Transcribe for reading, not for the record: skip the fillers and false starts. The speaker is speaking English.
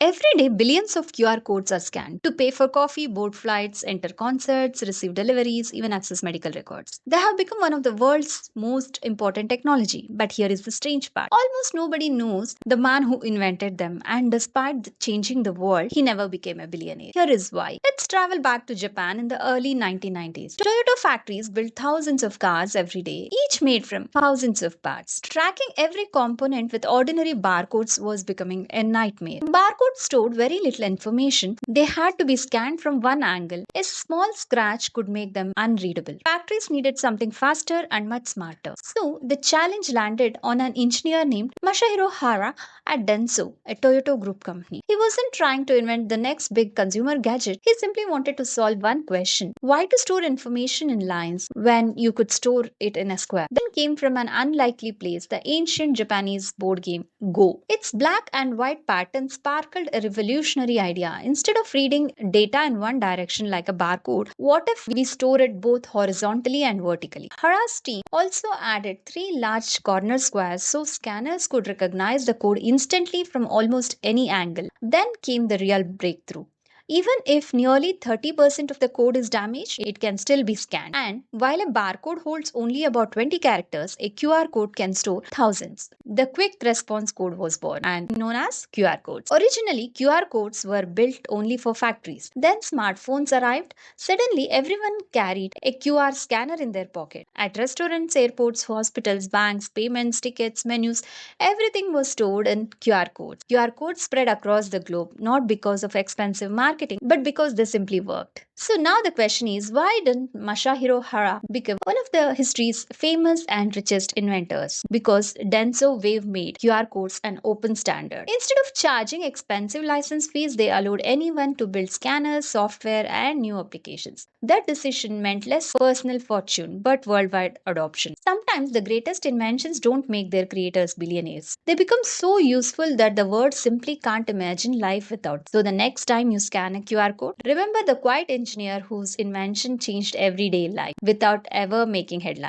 Every day, billions of QR codes are scanned to pay for coffee, board flights, enter concerts, receive deliveries, even access medical records. They have become one of the world's most important technology. But here is the strange part. Almost nobody knows the man who invented them, and despite changing the world, he never became a billionaire. Here is why. Let's travel back to Japan in the early 1990s. Toyota factories built thousands of cars every day, each made from thousands of parts. Tracking every component with ordinary barcodes was becoming a nightmare. Barcodes stored very little information. They had to be scanned from one angle. A small scratch could make them unreadable. Factories needed something faster and much smarter. So the challenge landed on an engineer named Masahiro Hara at Denso, a Toyota group company. He wasn't trying to invent the next big consumer gadget. He simply wanted to solve one question. Why to store information in lines when you could store it in a square? Then came from an unlikely place, the ancient Japanese board game Go. Its black and white pattern sparkled a revolutionary idea. Instead of reading data in one direction like a barcode, what if we store it both horizontally and vertically? Hara's team also added three large corner squares so scanners could recognize the code instantly from almost any angle. Then came the real breakthrough. Even if nearly 30% of the code is damaged, it can still be scanned. And while a barcode holds only about 20 characters, a QR code can store thousands. The quick response code was born and known as QR codes. Originally, QR codes were built only for factories. Then smartphones arrived. Suddenly, everyone carried a QR scanner in their pocket. At restaurants, airports, hospitals, banks, payments, tickets, menus, everything was stored in QR codes. QR codes spread across the globe not because of expensive marketing, but because they simply worked. So now the question is, why didn't Masahiro Hara become one of the history's famous and richest inventors? Because Denso Wave made QR codes an open standard. Instead of charging expensive license fees, they allowed anyone to build scanners, software, and new applications. That decision meant less personal fortune, but worldwide adoption. Sometimes the greatest inventions don't make their creators billionaires. They become so useful that the world simply can't imagine life without. So the next time you scan a QR code, remember the quiet engineer whose invention changed everyday life without ever making headlines.